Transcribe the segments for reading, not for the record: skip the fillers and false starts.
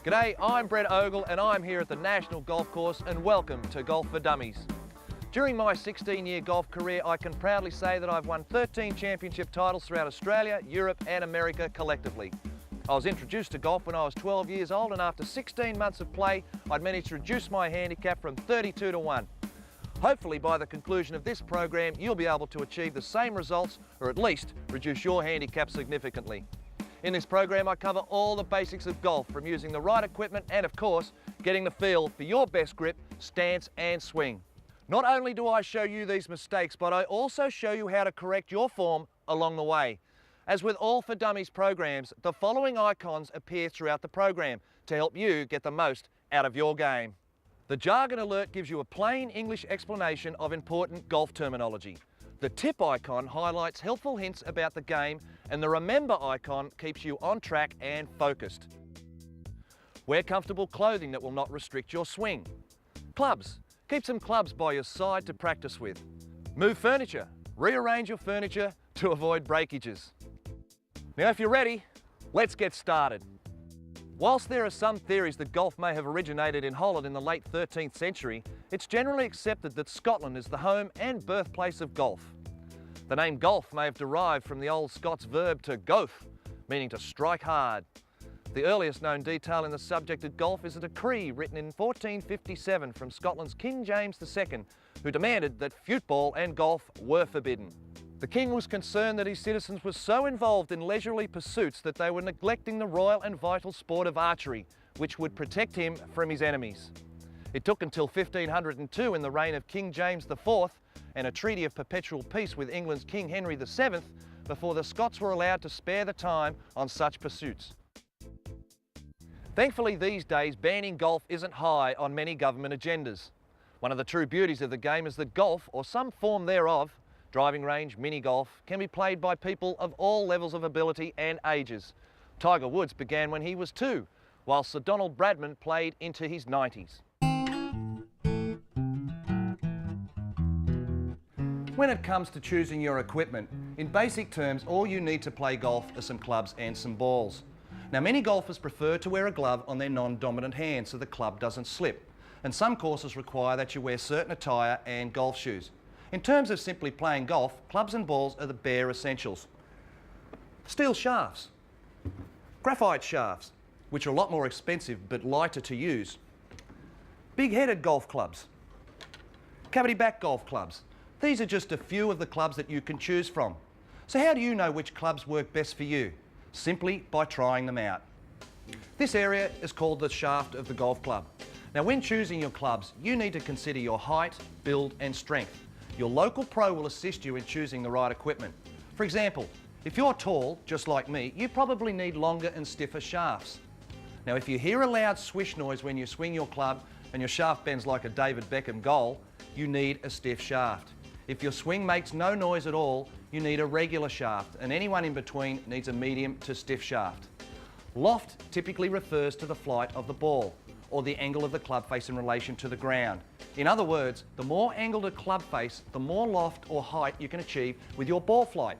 G'day, I'm Brett Ogle and I'm here at the National Golf Course, and welcome to Golf for Dummies. During my 16-year golf career, I can proudly say that I've won 13 championship titles throughout Australia, Europe and America collectively. I was introduced to golf when I was 12 years old, and after 16 months of play, I'd managed to reduce my handicap from 32 to 1. Hopefully by the conclusion of this program, you'll be able to achieve the same results, or at least reduce your handicap significantly. In this program, I cover all the basics of golf, from using the right equipment and, of course, getting the feel for your best grip, stance and swing. Not only do I show you these mistakes, but I also show you how to correct your form along the way. As with all For Dummies programs, the following icons appear throughout the program to help you get the most out of your game. The jargon alert gives you a plain English explanation of important golf terminology. The tip icon highlights helpful hints about the game, and the remember icon keeps you on track and focused. Wear comfortable clothing that will not restrict your swing. Clubs. Keep some clubs by your side to practice with. Move furniture. Rearrange your furniture to avoid breakages. Now if you're ready, let's get started. Whilst there are some theories that golf may have originated in Holland in the late 13th century, it's generally accepted that Scotland is the home and birthplace of golf. The name golf may have derived from the old Scots verb to goaf, meaning to strike hard. The earliest known detail in the subject of golf is a decree written in 1457 from Scotland's King James II, who demanded that football and golf were forbidden. The king was concerned that his citizens were so involved in leisurely pursuits that they were neglecting the royal and vital sport of archery, which would protect him from his enemies. It took until 1502, in the reign of King James IV, and a treaty of perpetual peace with England's King Henry VII, before the Scots were allowed to spare the time on such pursuits. Thankfully, these days, banning golf isn't high on many government agendas. One of the true beauties of the game is that golf, or some form thereof, driving range, mini golf, can be played by people of all levels of ability and ages. Tiger Woods began when he was 2, while Sir Donald Bradman played into his 90s. When it comes to choosing your equipment, in basic terms, all you need to play golf are some clubs and some balls. Now, many golfers prefer to wear a glove on their non-dominant hand so the club doesn't slip, and some courses require that you wear certain attire and golf shoes. In terms of simply playing golf, clubs and balls are the bare essentials. Steel shafts, graphite shafts, which are a lot more expensive but lighter to use, big-headed golf clubs, cavity back golf clubs. These are just a few of the clubs that you can choose from. So how do you know which clubs work best for you? Simply by trying them out. This area is called the shaft of the golf club. Now, when choosing your clubs, you need to consider your height, build and strength. Your local pro will assist you in choosing the right equipment. For example, if you're tall, just like me, you probably need longer and stiffer shafts. Now, if you hear a loud swish noise when you swing your club and your shaft bends like a David Beckham goal, you need a stiff shaft. If your swing makes no noise at all, you need a regular shaft, and anyone in between needs a medium to stiff shaft. Loft typically refers to the flight of the ball, or the angle of the club face in relation to the ground. In other words, the more angled a club face, the more loft or height you can achieve with your ball flight.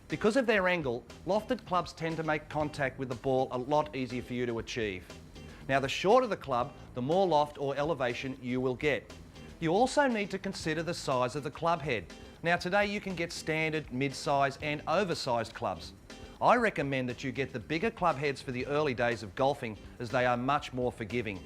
Because of their angle, lofted clubs tend to make contact with the ball a lot easier for you to achieve. Now, the shorter the club, the more loft or elevation you will get. You also need to consider the size of the club head. Now, today you can get standard, mid-size and oversized clubs. I recommend that you get the bigger club heads for the early days of golfing, as they are much more forgiving.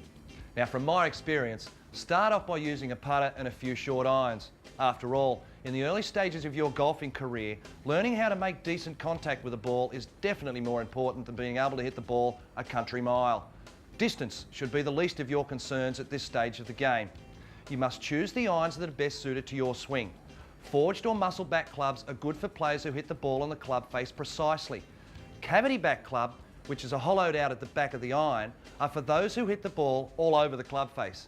Now, from my experience, start off by using a putter and a few short irons. After all, in the early stages of your golfing career, learning how to make decent contact with a ball is definitely more important than being able to hit the ball a country mile. Distance should be the least of your concerns at this stage of the game. You must choose the irons that are best suited to your swing. Forged or muscle back clubs are good for players who hit the ball on the club face precisely. Cavity back club, which is a hollowed out at the back of the iron, are for those who hit the ball all over the club face.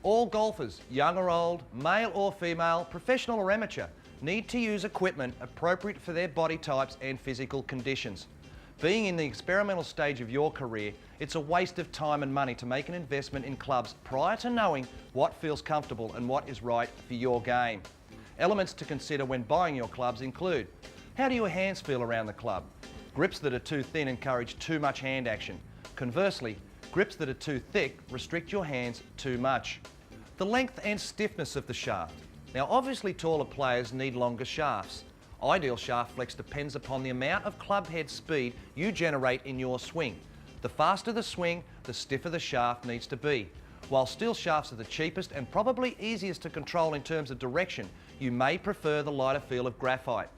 All golfers, young or old, male or female, professional or amateur, need to use equipment appropriate for their body types and physical conditions. Being in the experimental stage of your career, it's a waste of time and money to make an investment in clubs prior to knowing what feels comfortable and what is right for your game. Elements to consider when buying your clubs include: how do your hands feel around the club? Grips that are too thin encourage too much hand action. Conversely, Grips that are too thick restrict your hands too much. The length and stiffness of the shaft. Now obviously taller players need longer shafts. Ideal shaft flex depends upon the amount of club head speed you generate in your swing. The faster the swing, the stiffer the shaft needs to be. While steel shafts are the cheapest and probably easiest to control in terms of direction, you may prefer the lighter feel of graphite.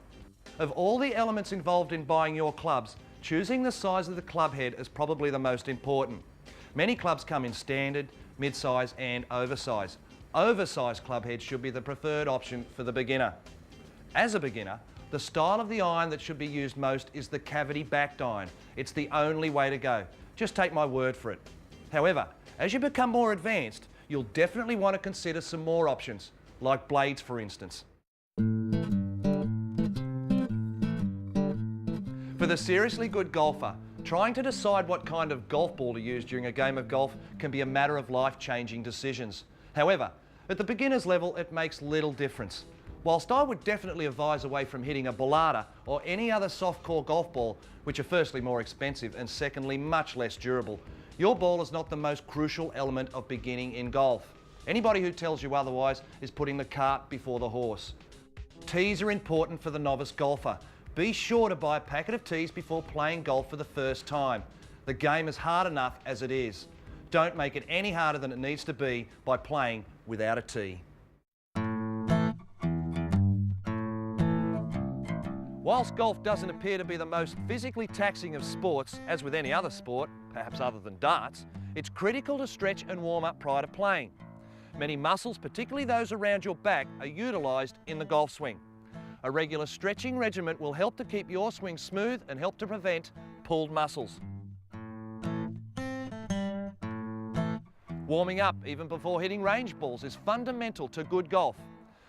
Of all the elements involved in buying your clubs, choosing the size of the club head is probably the most important. Many clubs come in standard, mid-size and oversize. Oversized club heads should be the preferred option for the beginner. As a beginner, the style of the iron that should be used most is the cavity-backed iron. It's the only way to go. Just take my word for it. However, as you become more advanced, you'll definitely want to consider some more options, like blades for instance. For the seriously good golfer, trying to decide what kind of golf ball to use during a game of golf can be a matter of life-changing decisions. However, at the beginner's level, it makes little difference. Whilst I would definitely advise away from hitting a ballada or any other soft-core golf ball, which are firstly more expensive and secondly much less durable, your ball is not the most crucial element of beginning in golf. Anybody who tells you otherwise is putting the cart before the horse. Tees are important for the novice golfer. Be sure to buy a packet of tees before playing golf for the first time. The game is hard enough as it is. Don't make it any harder than it needs to be by playing without a tee. Whilst golf doesn't appear to be the most physically taxing of sports, as with any other sport, perhaps other than darts, it's critical to stretch and warm up prior to playing. Many muscles, particularly those around your back, are utilised in the golf swing. A regular stretching regimen will help to keep your swing smooth and help to prevent pulled muscles. Warming up even before hitting range balls is fundamental to good golf.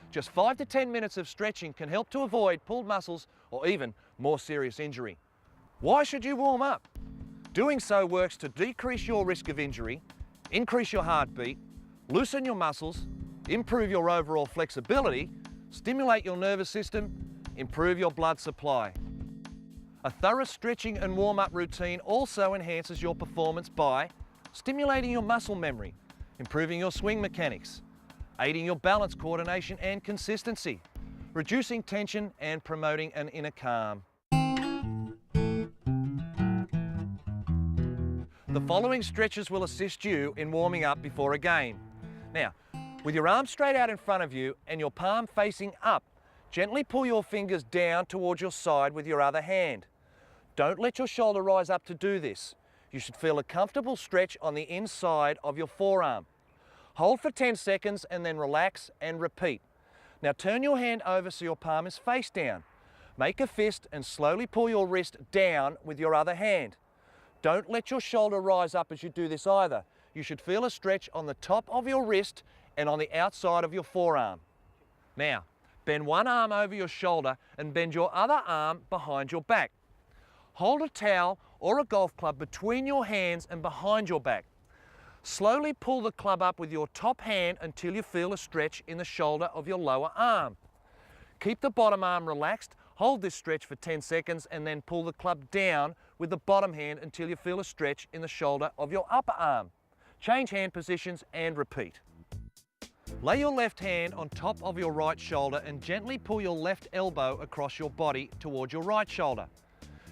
Just 5 to 10 minutes of stretching can help to avoid pulled muscles or even more serious injury. Why should you warm up? Doing so works to decrease your risk of injury, increase your heartbeat, loosen your muscles, improve your overall flexibility, stimulate your nervous system, improve your blood supply. A thorough stretching and warm-up routine also enhances your performance by stimulating your muscle memory, improving your swing mechanics, aiding your balance coordination and consistency, reducing tension and promoting an inner calm. The following stretches will assist you in warming up before a game. Now, with your arms straight out in front of you and your palm facing up, gently pull your fingers down towards your side with your other hand. Don't let your shoulder rise up to do this. You should feel a comfortable stretch on the inside of your forearm. Hold for 10 seconds and then relax and repeat. Now turn your hand over so your palm is face down. Make a fist and slowly pull your wrist down with your other hand. Don't let your shoulder rise up as you do this either. You should feel a stretch on the top of your wrist and on the outside of your forearm. Now, bend one arm over your shoulder and bend your other arm behind your back. Hold a towel or a golf club between your hands and behind your back. Slowly pull the club up with your top hand until you feel a stretch in the shoulder of your lower arm. Keep the bottom arm relaxed, hold this stretch for 10 seconds and then pull the club down with the bottom hand until you feel a stretch in the shoulder of your upper arm. Change hand positions and repeat. Lay your left hand on top of your right shoulder and gently pull your left elbow across your body towards your right shoulder.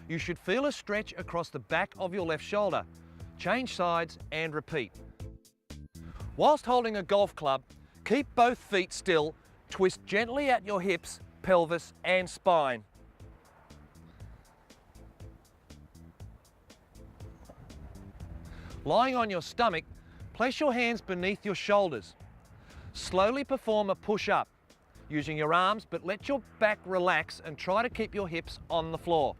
You should feel a stretch across the back of your left shoulder. Change sides and repeat. Whilst holding a golf club, keep both feet still, twist gently at your hips, pelvis and spine. Lying on your stomach, place your hands beneath your shoulders. Slowly perform a push-up, using your arms, but let your back relax and try to keep your hips on the floor.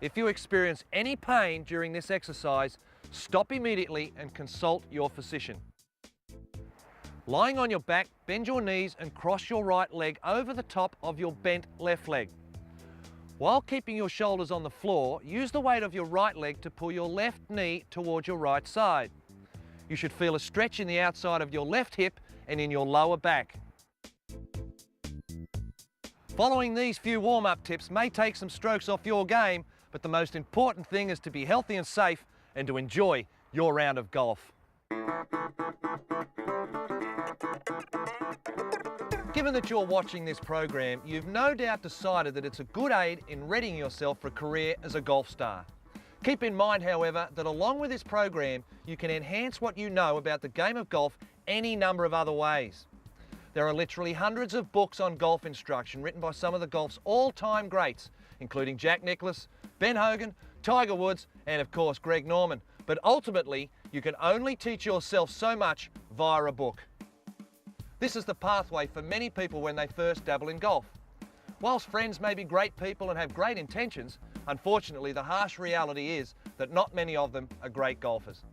If you experience any pain during this exercise, stop immediately and consult your physician. Lying on your back, bend your knees and cross your right leg over the top of your bent left leg. While keeping your shoulders on the floor, use the weight of your right leg to pull your left knee towards your right side. You should feel a stretch in the outside of your left hip and in your lower back. Following these few warm-up tips may take some strokes off your game, but the most important thing is to be healthy and safe and to enjoy your round of golf. Given that you're watching this program, you've no doubt decided that it's a good aid in readying yourself for a career as a golf star. Keep in mind, however, that along with this program, you can enhance what you know about the game of golf any number of other ways. There are literally hundreds of books on golf instruction written by some of the golf's all-time greats, including Jack Nicklaus, Ben Hogan, Tiger Woods, and of course Greg Norman. But ultimately, you can only teach yourself so much via a book. This is the pathway for many people when they first dabble in golf. Whilst friends may be great people and have great intentions, unfortunately the harsh reality is that not many of them are great golfers.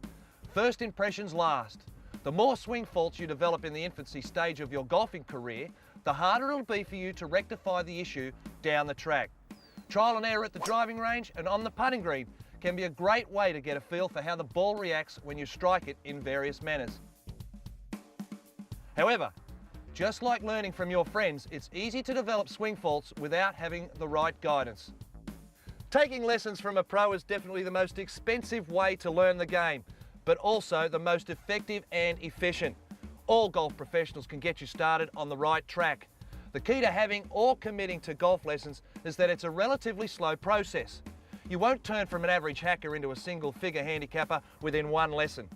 First impressions last. The more swing faults you develop in the infancy stage of your golfing career, the harder it'll be for you to rectify the issue down the track. Trial and error at the driving range and on the putting green can be a great way to get a feel for how the ball reacts when you strike it in various manners. However, just like learning from your friends, it's easy to develop swing faults without having the right guidance. Taking lessons from a pro is definitely the most expensive way to learn the game, but also the most effective and efficient. All golf professionals can get you started on the right track. The key to having or committing to golf lessons is that it's a relatively slow process. You won't turn from an average hacker into a single-figure handicapper within one lesson.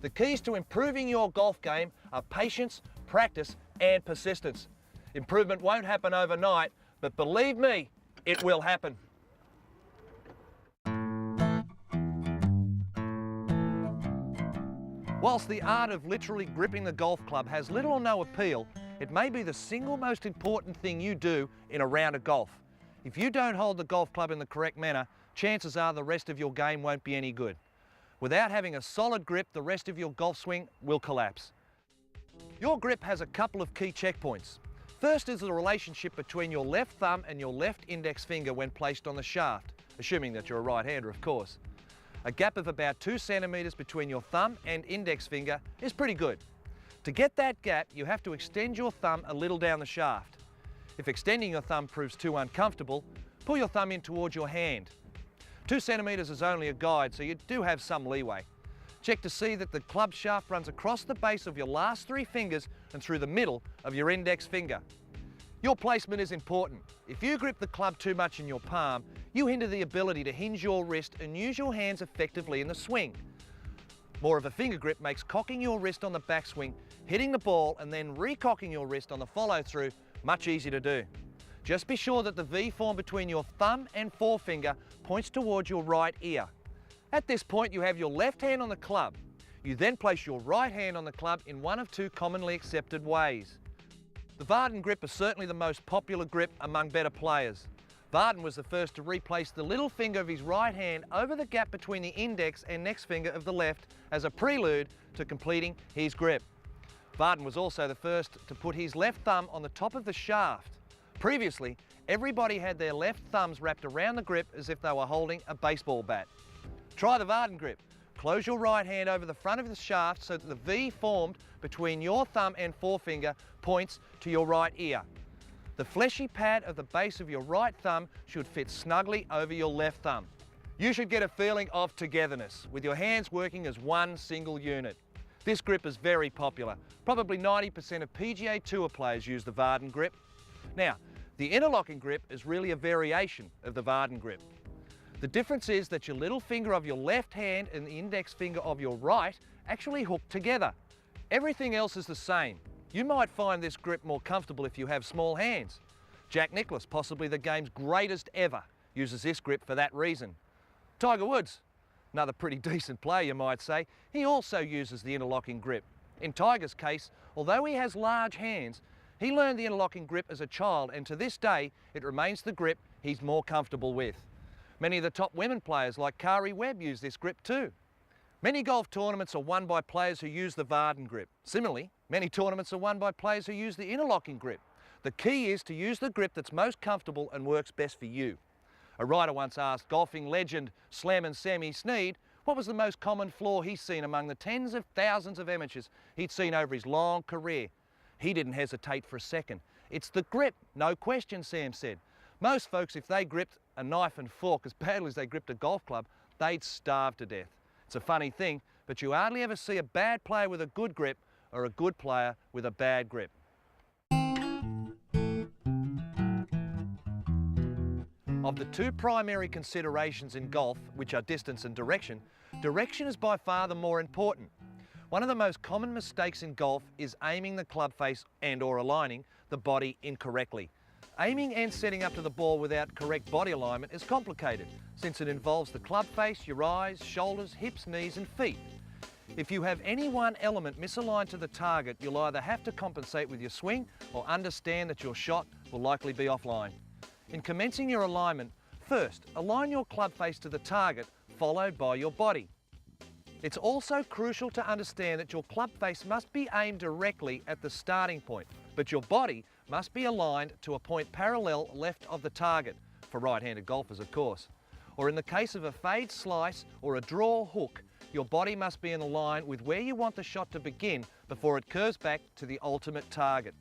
The keys to improving your golf game are patience, practice, and persistence. Improvement won't happen overnight, but believe me, it will happen. Whilst the art of literally gripping the golf club has little or no appeal, it may be the single most important thing you do in a round of golf. If you don't hold the golf club in the correct manner, chances are the rest of your game won't be any good. Without having a solid grip, the rest of your golf swing will collapse. Your grip has a couple of key checkpoints. First is the relationship between your left thumb and your left index finger when placed on the shaft, assuming that you're a right-hander, of course. A gap of about 2 centimetres between your thumb and index finger is pretty good. To get that gap, you have to extend your thumb a little down the shaft. If extending your thumb proves too uncomfortable, pull your thumb in towards your hand. 2 centimetres is only a guide, so you do have some leeway. Check to see that the club shaft runs across the base of your last 3 fingers and through the middle of your index finger. Your placement is important. If you grip the club too much in your palm, you hinder the ability to hinge your wrist and use your hands effectively in the swing. More of a finger grip makes cocking your wrist on the backswing, hitting the ball and then recocking your wrist on the follow-through much easier to do. Just be sure that the V form between your thumb and forefinger points towards your right ear. At this point, you have your left hand on the club. You then place your right hand on the club in one of 2 commonly accepted ways. The Varden grip is certainly the most popular grip among better players. Varden was the first to replace the little finger of his right hand over the gap between the index and next finger of the left as a prelude to completing his grip. Varden was also the first to put his left thumb on the top of the shaft. Previously, everybody had their left thumbs wrapped around the grip as if they were holding a baseball bat. Try the Varden grip. Close your right hand over the front of the shaft so that the V formed between your thumb and forefinger points to your right ear. The fleshy pad of the base of your right thumb should fit snugly over your left thumb. You should get a feeling of togetherness, with your hands working as one single unit. This grip is very popular. Probably 90% of PGA Tour players use the Varden grip. Now, the interlocking grip is really a variation of the Varden grip. The difference is that your little finger of your left hand and the index finger of your right actually hook together. Everything else is the same. You might find this grip more comfortable if you have small hands. Jack Nicklaus, possibly the game's greatest ever, uses this grip for that reason. Tiger Woods, another pretty decent player you might say, he also uses the interlocking grip. In Tiger's case, although he has large hands, he learned the interlocking grip as a child, and to this day it remains the grip he's more comfortable with. Many of the top women players like Kari Webb use this grip too. Many golf tournaments are won by players who use the Varden grip. Similarly, many tournaments are won by players who use the interlocking grip. The key is to use the grip that's most comfortable and works best for you. A writer once asked golfing legend Slam and Sammy Snead what was the most common flaw he's seen among the tens of thousands of amateurs he'd seen over his long career. He didn't hesitate for a second. It's the grip, no question, Sam said. Most folks, if they gripped a knife and fork as badly as they gripped a golf club, they'd starve to death. It's a funny thing, but you hardly ever see a bad player with a good grip or a good player with a bad grip. Of the two primary considerations in golf, which are distance and direction, direction is by far the more important. One of the most common mistakes in golf is aiming the club face and/or aligning the body incorrectly. Aiming and setting up to the ball without correct body alignment is complicated, since it involves the club face, your eyes, shoulders, hips, knees and feet. If you have any one element misaligned to the target, you'll either have to compensate with your swing or understand that your shot will likely be offline. In commencing your alignment, first align your club face to the target, followed by your body. It's also crucial to understand that your club face must be aimed directly at the starting point, but your body must be aligned to a point parallel left of the target, for right-handed golfers of course. Or in the case of a fade slice or a draw hook, your body must be in line with where you want the shot to begin before it curves back to the ultimate target.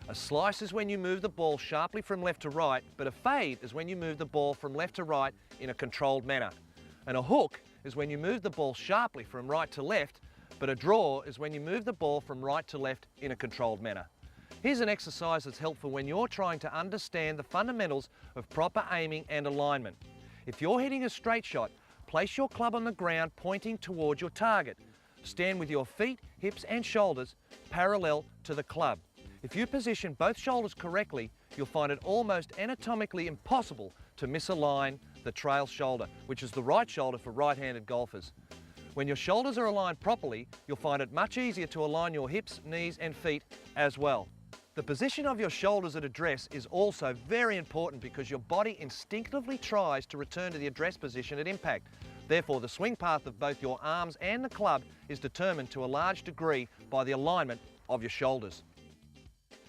A slice is when you move the ball sharply from left to right, but a fade is when you move the ball from left to right in a controlled manner. And a hook is when you move the ball sharply from right to left, but a draw is when you move the ball from right to left in a controlled manner. Here's an exercise that's helpful when you're trying to understand the fundamentals of proper aiming and alignment. If you're hitting a straight shot, place your club on the ground pointing towards your target. Stand with your feet, hips and shoulders parallel to the club. If you position both shoulders correctly, you'll find it almost anatomically impossible to misalign the trail shoulder, which is the right shoulder for right-handed golfers. When your shoulders are aligned properly, you'll find it much easier to align your hips, knees and feet as well. The position of your shoulders at address is also very important because your body instinctively tries to return to the address position at impact. Therefore, the swing path of both your arms and the club is determined to a large degree by the alignment of your shoulders.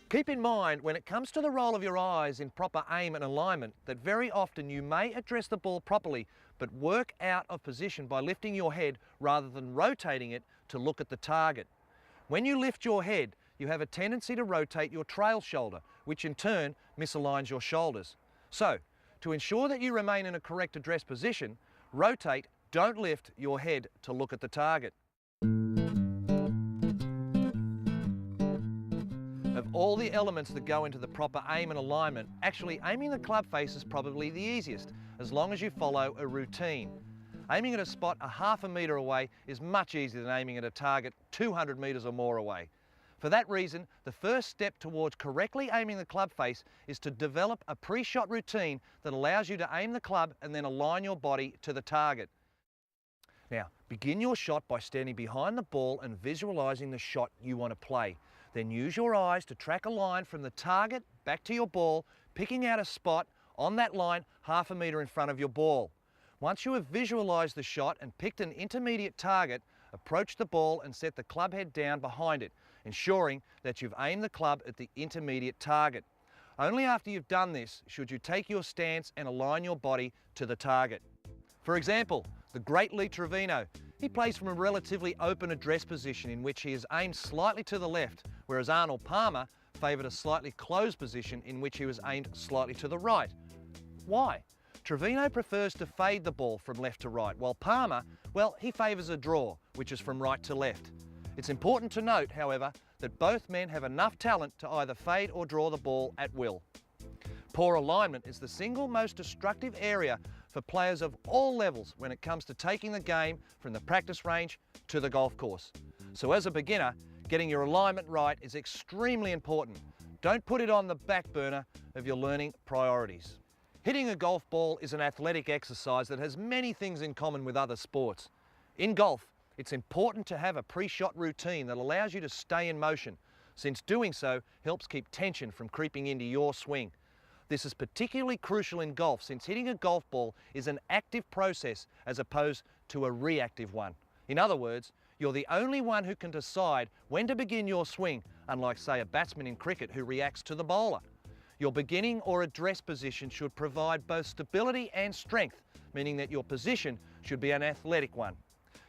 Keep in mind, when it comes to the role of your eyes in proper aim and alignment, that very often you may address the ball properly, but work out of position by lifting your head rather than rotating it to look at the target. When you lift your head, you have a tendency to rotate your trail shoulder, which in turn misaligns your shoulders. So, to ensure that you remain in a correct address position, rotate, don't lift your head to look at the target. Of all the elements that go into the proper aim and alignment, actually aiming the club face is probably the easiest, as long as you follow a routine. Aiming at a spot a half a metre away is much easier than aiming at a target 200 metres or more away. For that reason, the first step towards correctly aiming the club face is to develop a pre-shot routine that allows you to aim the club and then align your body to the target. Now, begin your shot by standing behind the ball and visualising the shot you want to play. Then use your eyes to track a line from the target back to your ball, picking out a spot on that line half a metre in front of your ball. Once you have visualised the shot and picked an intermediate target, approach the ball and set the club head down behind it, ensuring that you've aimed the club at the intermediate target. Only after you've done this should you take your stance and align your body to the target. For example, the great Lee Trevino, he plays from a relatively open address position in which he is aimed slightly to the left, whereas Arnold Palmer favoured a slightly closed position in which he was aimed slightly to the right. Why? Trevino prefers to fade the ball from left to right, while Palmer, well, he favours a draw, which is from right to left. It's important to note, however, that both men have enough talent to either fade or draw the ball at will. Poor alignment is the single most destructive area for players of all levels when it comes to taking the game from the practice range to the golf course. So as a beginner, getting your alignment right is extremely important. Don't put it on the back burner of your learning priorities. Hitting a golf ball is an athletic exercise that has many things in common with other sports. In golf, it's important to have a pre-shot routine that allows you to stay in motion, since doing so helps keep tension from creeping into your swing. This is particularly crucial in golf, since hitting a golf ball is an active process as opposed to a reactive one. In other words, you're the only one who can decide when to begin your swing, unlike, say, a batsman in cricket who reacts to the bowler. Your beginning or address position should provide both stability and strength, meaning that your position should be an athletic one.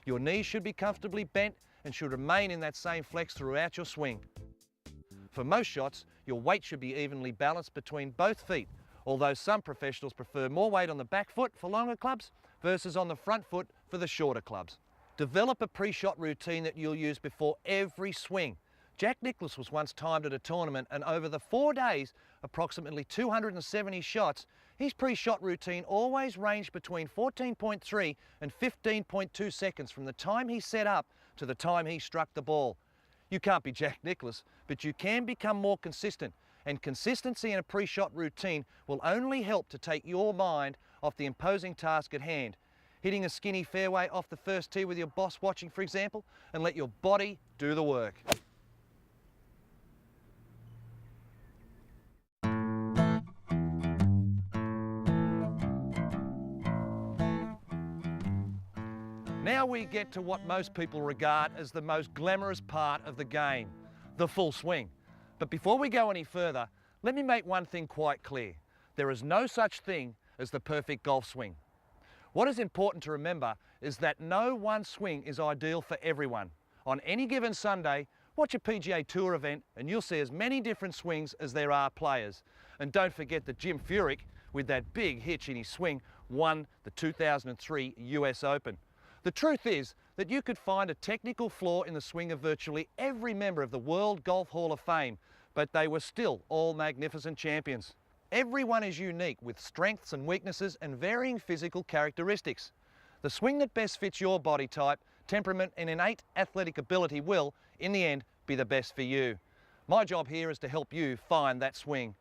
Your knees should be comfortably bent and should remain in that same flex throughout your swing. For most shots, your weight should be evenly balanced between both feet, although some professionals prefer more weight on the back foot for longer clubs versus on the front foot for the shorter clubs. Develop a pre-shot routine that you'll use before every swing. Jack Nicklaus was once timed at a tournament, and over the 4 days, approximately 270 shots, his pre-shot routine always ranged between 14.3 and 15.2 seconds from the time he set up to the time he struck the ball. You can't be Jack Nicklaus, but you can become more consistent, and consistency in a pre-shot routine will only help to take your mind off the imposing task at hand. Hitting a skinny fairway off the first tee with your boss watching, for example, and let your body do the work. Now we get to what most people regard as the most glamorous part of the game, the full swing. But before we go any further, let me make one thing quite clear. There is no such thing as the perfect golf swing. What is important to remember is that no one swing is ideal for everyone. On any given Sunday, watch a PGA Tour event and you'll see as many different swings as there are players. And don't forget that Jim Furyk, with that big hitch in his swing, won the 2003 US Open. The truth is that you could find a technical flaw in the swing of virtually every member of the World Golf Hall of Fame, but they were still all magnificent champions. Everyone is unique with strengths and weaknesses and varying physical characteristics. The swing that best fits your body type, temperament and innate athletic ability will, in the end, be the best for you. My job here is to help you find that swing.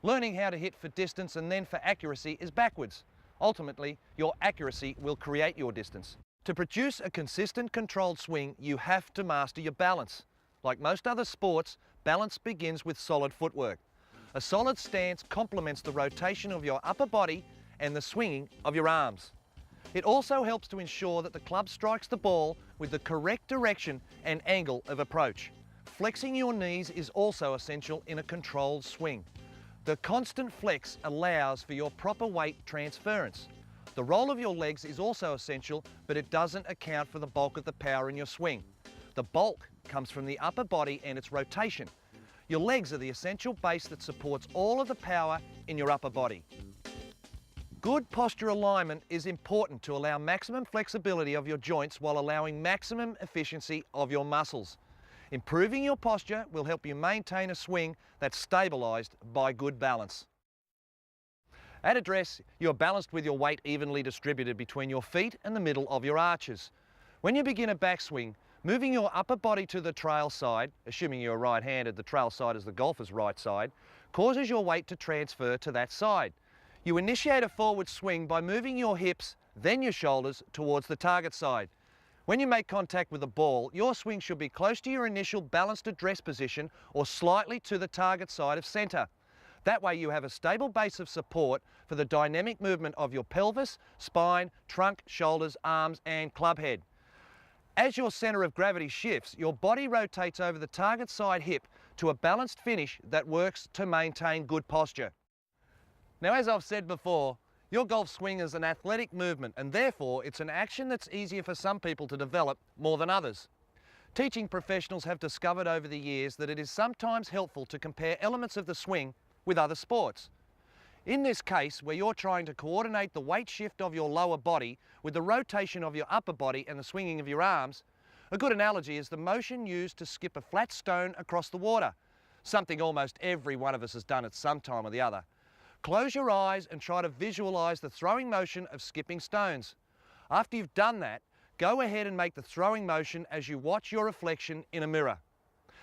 Learning how to hit for distance and then for accuracy is backwards. Ultimately, your accuracy will create your distance. To produce a consistent, controlled swing, you have to master your balance. Like most other sports, balance begins with solid footwork. A solid stance complements the rotation of your upper body and the swinging of your arms. It also helps to ensure that the club strikes the ball with the correct direction and angle of approach. Flexing your knees is also essential in a controlled swing. The constant flex allows for your proper weight transference. The roll of your legs is also essential, but it doesn't account for the bulk of the power in your swing. The bulk comes from the upper body and its rotation. Your legs are the essential base that supports all of the power in your upper body. Good posture alignment is important to allow maximum flexibility of your joints while allowing maximum efficiency of your muscles. Improving your posture will help you maintain a swing that's stabilized by good balance. At address, you're balanced with your weight evenly distributed between your feet and the middle of your arches. When you begin a backswing, moving your upper body to the trail side, assuming you're right-handed, the trail side is the golfer's right side, causes your weight to transfer to that side. You initiate a forward swing by moving your hips, then your shoulders towards the target side. When you make contact with the ball, your swing should be close to your initial balanced address position or slightly to the target side of center. That way you have a stable base of support for the dynamic movement of your pelvis, spine, trunk, shoulders, arms and club head. As your center of gravity shifts, your body rotates over the target side hip to a balanced finish that works to maintain good posture. Now, as I've said before, your golf swing is an athletic movement and therefore it's an action that's easier for some people to develop more than others. Teaching professionals have discovered over the years that it is sometimes helpful to compare elements of the swing with other sports. In this case, where you're trying to coordinate the weight shift of your lower body with the rotation of your upper body and the swinging of your arms, a good analogy is the motion used to skip a flat stone across the water, something almost every one of us has done at some time or the other. Close your eyes and try to visualize the throwing motion of skipping stones. After you've done that, go ahead and make the throwing motion as you watch your reflection in a mirror.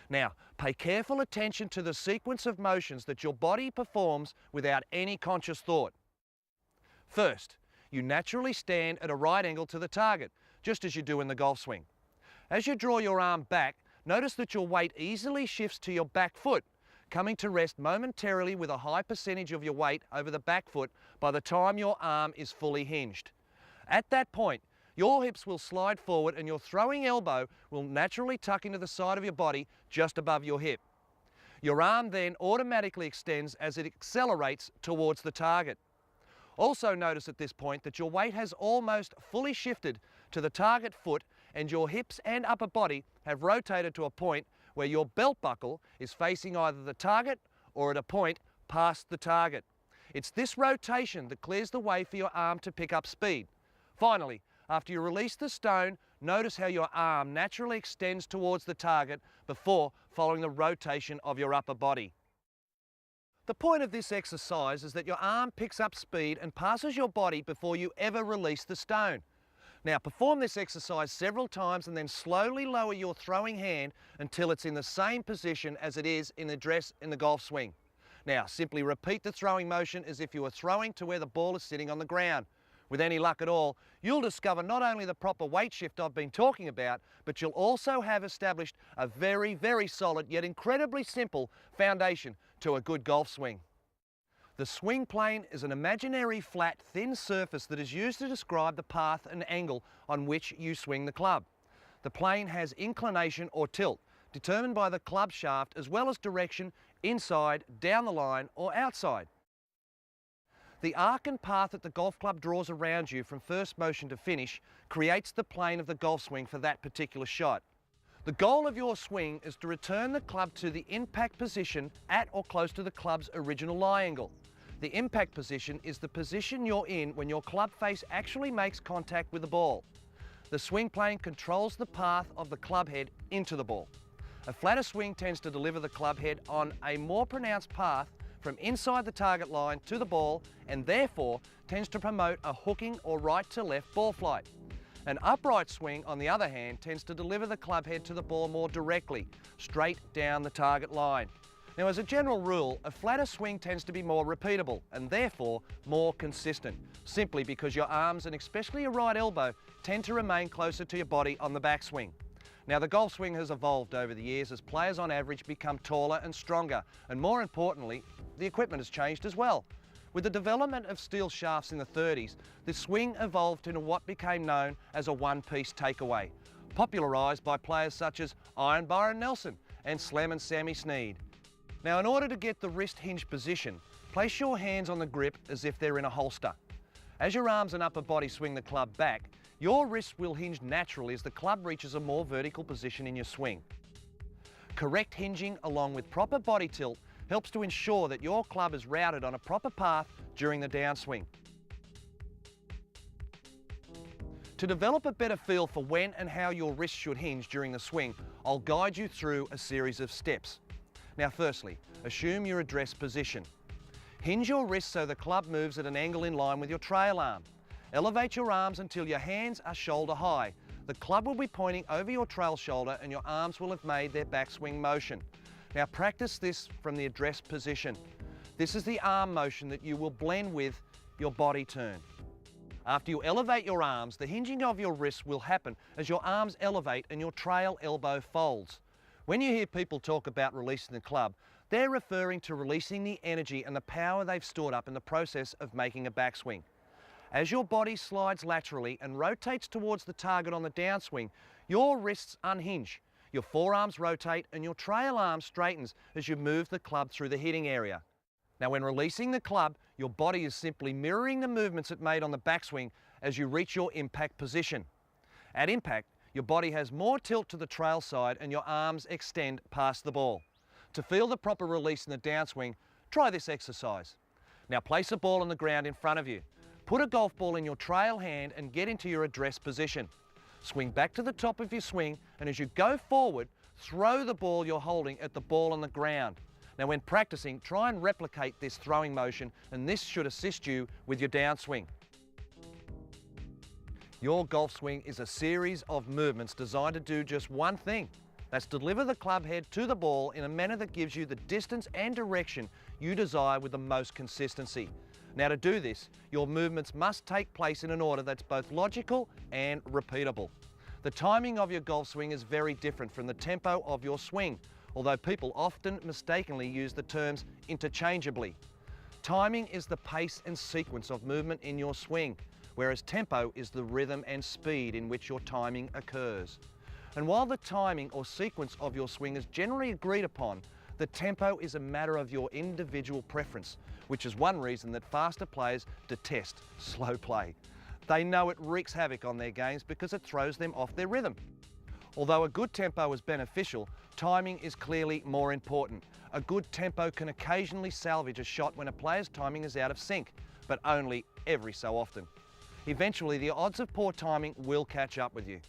Now, pay careful attention to the sequence of motions that your body performs without any conscious thought. First, you naturally stand at a right angle to the target, just as you do in the golf swing. As you draw your arm back, notice that your weight easily shifts to your back foot, coming to rest momentarily with a high percentage of your weight over the back foot by the time your arm is fully hinged. At that point, your hips will slide forward and your throwing elbow will naturally tuck into the side of your body just above your hip. Your arm then automatically extends as it accelerates towards the target. Also notice at this point that your weight has almost fully shifted to the target foot and your hips and upper body have rotated to a point where your belt buckle is facing either the target or at a point past the target. It's this rotation that clears the way for your arm to pick up speed. Finally, After you release the stone, notice how your arm naturally extends towards the target before following the rotation of your upper body. The point of this exercise is that your arm picks up speed and passes your body before you ever release the stone. Now perform this exercise several times and then slowly lower your throwing hand until it's in the same position as it is in the golf swing. Now simply repeat the throwing motion as if you were throwing to where the ball is sitting on the ground. With any luck at all, you'll discover not only the proper weight shift I've been talking about, but you'll also have established a very, very solid yet incredibly simple foundation to a good golf swing. The swing plane is an imaginary flat, thin surface that is used to describe the path and angle on which you swing the club. The plane has inclination or tilt, determined by the club shaft as well as direction inside, down the line or outside. The arc and path that the golf club draws around you from first motion to finish creates the plane of the golf swing for that particular shot. The goal of your swing is to return the club to the impact position at or close to the club's original lie angle. The impact position is the position you're in when your club face actually makes contact with the ball. The swing plane controls the path of the club head into the ball. A flatter swing tends to deliver the club head on a more pronounced path from inside the target line to the ball and therefore tends to promote a hooking or right to left ball flight. An upright swing, on the other hand, tends to deliver the club head to the ball more directly, straight down the target line. Now, as a general rule, a flatter swing tends to be more repeatable and therefore more consistent, simply because your arms and especially your right elbow tend to remain closer to your body on the backswing. Now, the golf swing has evolved over the years as players on average become taller and stronger, and more importantly, the equipment has changed as well. With the development of steel shafts in the 30s, the swing evolved into what became known as a one-piece takeaway, popularised by players such as Iron Byron Nelson and Slam and Sammy Snead. Now, in order to get the wrist hinge position, place your hands on the grip as if they're in a holster. As your arms and upper body swing the club back, your wrists will hinge naturally as the club reaches a more vertical position in your swing. Correct hinging along with proper body tilt helps to ensure that your club is routed on a proper path during the downswing. To develop a better feel for when and how your wrists should hinge during the swing, I'll guide you through a series of steps. Now firstly, assume your address position. Hinge your wrists so the club moves at an angle in line with your trail arm. Elevate your arms until your hands are shoulder high. The club will be pointing over your trail shoulder and your arms will have made their backswing motion. Now practice this from the address position. This is the arm motion that you will blend with your body turn. After you elevate your arms, the hinging of your wrists will happen as your arms elevate and your trail elbow folds. When you hear people talk about releasing the club, they're referring to releasing the energy and the power they've stored up in the process of making a backswing. As your body slides laterally and rotates towards the target on the downswing, your wrists unhinge, your forearms rotate and your trail arm straightens as you move the club through the hitting area. Now when releasing the club, your body is simply mirroring the movements it made on the backswing as you reach your impact position. At impact, your body has more tilt to the trail side and your arms extend past the ball. To feel the proper release in the downswing, try this exercise. Now place a ball on the ground in front of you. Put a golf ball in your trail hand and get into your address position. Swing back to the top of your swing and as you go forward, throw the ball you're holding at the ball on the ground. Now when practicing, try and replicate this throwing motion and this should assist you with your downswing. Your golf swing is a series of movements designed to do just one thing. That's deliver the club head to the ball in a manner that gives you the distance and direction you desire with the most consistency. Now to do this, your movements must take place in an order that's both logical and repeatable. The timing of your golf swing is very different from the tempo of your swing, although people often mistakenly use the terms interchangeably. Timing is the pace and sequence of movement in your swing, whereas tempo is the rhythm and speed in which your timing occurs. And while the timing or sequence of your swing is generally agreed upon, the tempo is a matter of your individual preference, which is one reason that faster players detest slow play. They know it wreaks havoc on their games because it throws them off their rhythm. Although a good tempo is beneficial, timing is clearly more important. A good tempo can occasionally salvage a shot when a player's timing is out of sync, but only every so often. Eventually, the odds of poor timing will catch up with you.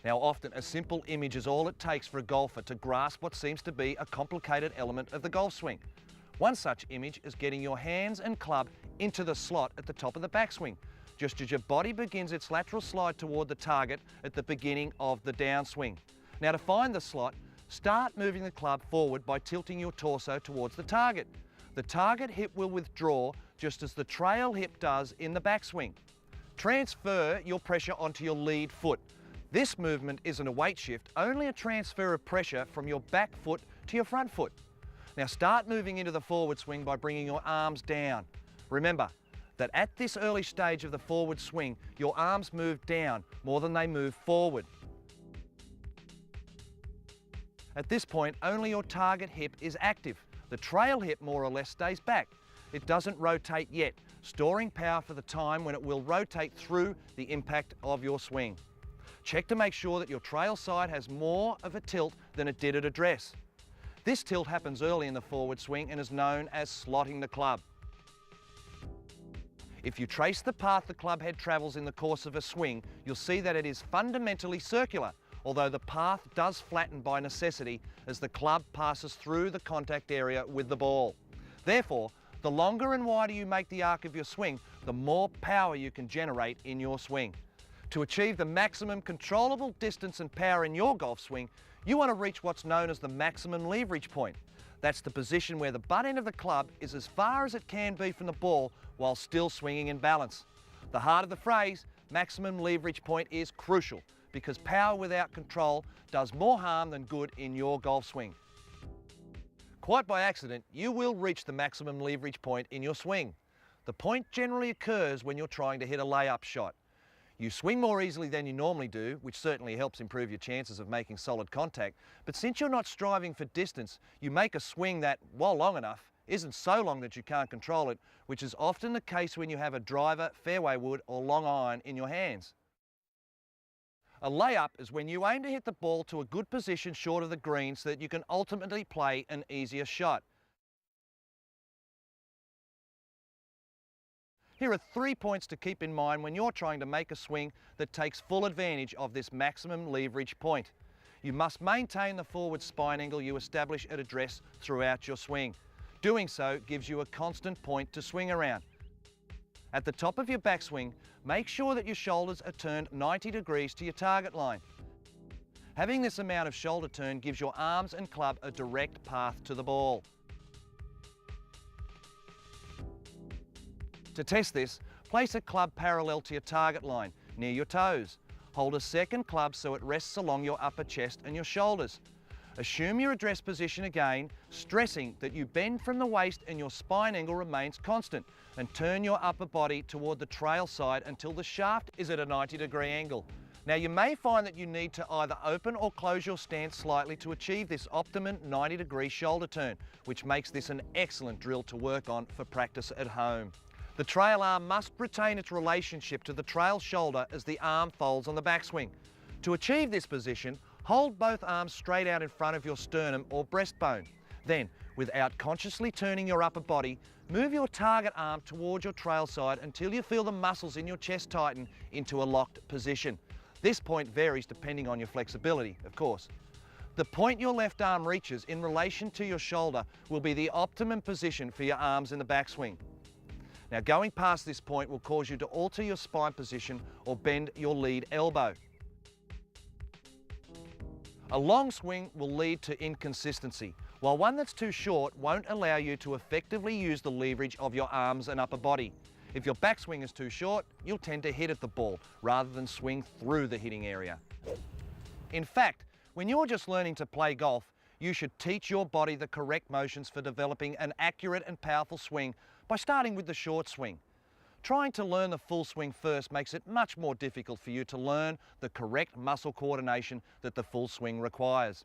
Now, often a simple image is all it takes for a golfer to grasp what seems to be a complicated element of the golf swing. One such image is getting your hands and club into the slot at the top of the backswing, just as your body begins its lateral slide toward the target at the beginning of the downswing. Now, to find the slot, start moving the club forward by tilting your torso towards the target. The target hip will withdraw just as the trail hip does in the backswing. Transfer your pressure onto your lead foot. This movement isn't a weight shift, only a transfer of pressure from your back foot to your front foot. Now start moving into the forward swing by bringing your arms down. Remember that at this early stage of the forward swing, your arms move down more than they move forward. At this point, only your target hip is active. The trail hip more or less stays back. It doesn't rotate yet, storing power for the time when it will rotate through the impact of your swing. Check to make sure that your trail side has more of a tilt than it did at address. This tilt happens early in the forward swing and is known as slotting the club. If you trace the path the club head travels in the course of a swing, you'll see that it is fundamentally circular, although the path does flatten by necessity as the club passes through the contact area with the ball. Therefore, the longer and wider you make the arc of your swing, the more power you can generate in your swing. To achieve the maximum controllable distance and power in your golf swing, you want to reach what's known as the maximum leverage point. That's the position where the butt end of the club is as far as it can be from the ball while still swinging in balance. The heart of the phrase, maximum leverage point, is crucial because power without control does more harm than good in your golf swing. Quite by accident, you will reach the maximum leverage point in your swing. The point generally occurs when you're trying to hit a layup shot. You swing more easily than you normally do, which certainly helps improve your chances of making solid contact, but since you're not striving for distance, you make a swing that, while long enough, isn't so long that you can't control it, which is often the case when you have a driver, fairway wood, or long iron in your hands. A layup is when you aim to hit the ball to a good position short of the green so that you can ultimately play an easier shot. Here are 3 points to keep in mind when you're trying to make a swing that takes full advantage of this maximum leverage point. You must maintain the forward spine angle you establish at address throughout your swing. Doing so gives you a constant point to swing around. At the top of your backswing, make sure that your shoulders are turned 90 degrees to your target line. Having this amount of shoulder turn gives your arms and club a direct path to the ball. To test this, place a club parallel to your target line, near your toes. Hold a second club so it rests along your upper chest and your shoulders. Assume your address position again, stressing that you bend from the waist and your spine angle remains constant, and turn your upper body toward the trail side until the shaft is at a 90-degree angle. Now you may find that you need to either open or close your stance slightly to achieve this optimum 90-degree shoulder turn, which makes this an excellent drill to work on for practice at home. The trail arm must retain its relationship to the trail shoulder as the arm folds on the backswing. To achieve this position, hold both arms straight out in front of your sternum or breastbone. Then, without consciously turning your upper body, move your target arm towards your trail side until you feel the muscles in your chest tighten into a locked position. This point varies depending on your flexibility, of course. The point your left arm reaches in relation to your shoulder will be the optimum position for your arms in the backswing. Now, going past this point will cause you to alter your spine position or bend your lead elbow. A long swing will lead to inconsistency, while one that's too short won't allow you to effectively use the leverage of your arms and upper body. If your backswing is too short, you'll tend to hit at the ball rather than swing through the hitting area. In fact, when you're just learning to play golf, you should teach your body the correct motions for developing an accurate and powerful swing by starting with the short swing. Trying to learn the full swing first makes it much more difficult for you to learn the correct muscle coordination that the full swing requires.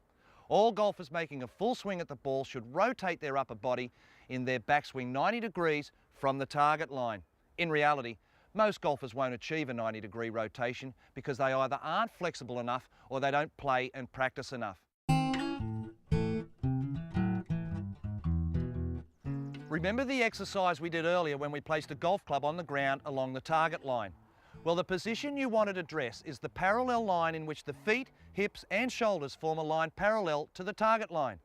All golfers making a full swing at the ball should rotate their upper body in their backswing 90 degrees from the target line. In reality, most golfers won't achieve a 90-degree rotation because they either aren't flexible enough or they don't play and practice enough. Remember the exercise we did earlier when we placed a golf club on the ground along the target line? Well, the position you want to address is the parallel line in which the feet, hips and shoulders form a line parallel to the target line.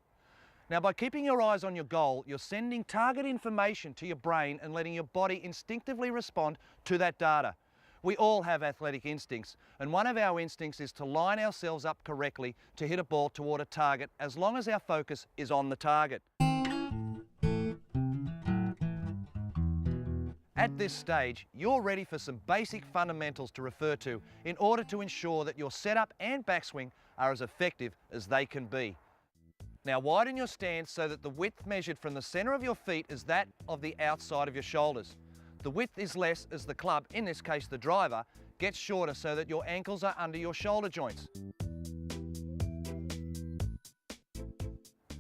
Now, by keeping your eyes on your goal, you're sending target information to your brain and letting your body instinctively respond to that data. We all have athletic instincts, and one of our instincts is to line ourselves up correctly to hit a ball toward a target as long as our focus is on the target. At this stage, you're ready for some basic fundamentals to refer to in order to ensure that your setup and backswing are as effective as they can be. Now, widen your stance so that the width measured from the centre of your feet is that of the outside of your shoulders. The width is less as the club, in this case the driver, gets shorter so that your ankles are under your shoulder joints.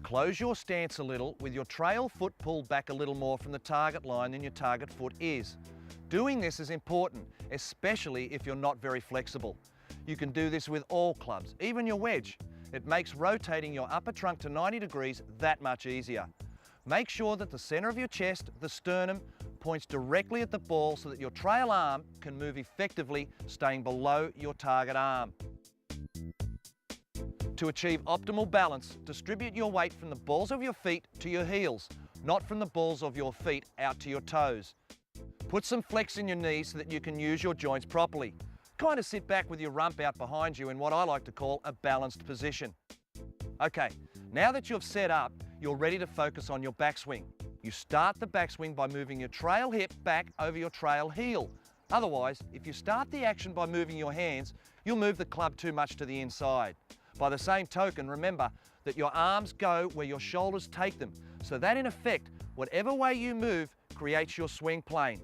Close your stance a little with your trail foot pulled back a little more from the target line than your target foot is. Doing this is important, especially if you're not very flexible. You can do this with all clubs, even your wedge. It makes rotating your upper trunk to 90 degrees that much easier. Make sure that the centre of your chest, the sternum, points directly at the ball so that your trail arm can move effectively, staying below your target arm. To achieve optimal balance, distribute your weight from the balls of your feet to your heels, not from the balls of your feet out to your toes. Put some flex in your knees so that you can use your joints properly. Kind of sit back with your rump out behind you in what I like to call a balanced position. Okay, now that you've set up, you're ready to focus on your backswing. You start the backswing by moving your trail hip back over your trail heel. Otherwise, if you start the action by moving your hands, you'll move the club too much to the inside. By the same token, remember that your arms go where your shoulders take them, so that in effect, whatever way you move creates your swing plane.